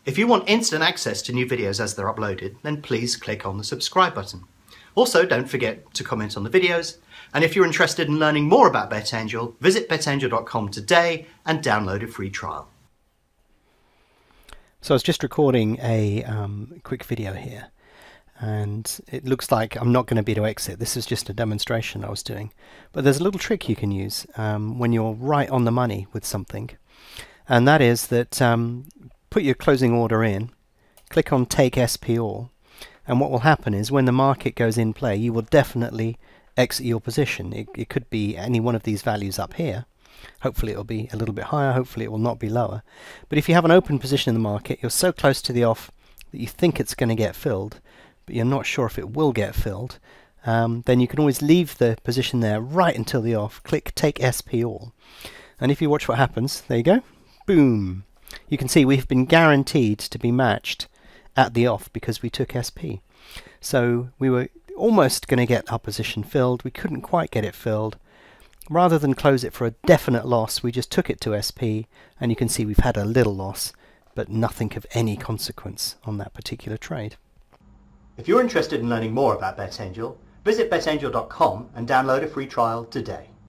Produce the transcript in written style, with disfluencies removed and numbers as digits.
If you want instant access to new videos as they're uploaded, then please click on the subscribe button. Also, don't forget to comment on the videos. And if you're interested in learning more about BetAngel, visit betangel.com today and download a free trial. So I was just recording a quick video here, and it looks like I'm not going to be able to exit. This is just a demonstration I was doing. But there's a little trick you can use when you're right on the money with something, and that is that put your closing order in, click on Take SP All, and what will happen is when the market goes in play, you will definitely exit your position. It could be any one of these values up here. Hopefully it will be a little bit higher, hopefully it will not be lower. But if you have an open position in the market, you're so close to the off that you think it's going to get filled, but you're not sure if it will get filled, then you can always leave the position there right until the off, click Take SP All. And if you watch what happens, there you go, boom. You can see we've been guaranteed to be matched at the off because we took SP. So we were almost going to get our position filled, we couldn't quite get it filled. Rather than close it for a definite loss, we just took it to SP, and you can see we've had a little loss, but nothing of any consequence on that particular trade. If you're interested in learning more about BetAngel, visit betangel.com and download a free trial today.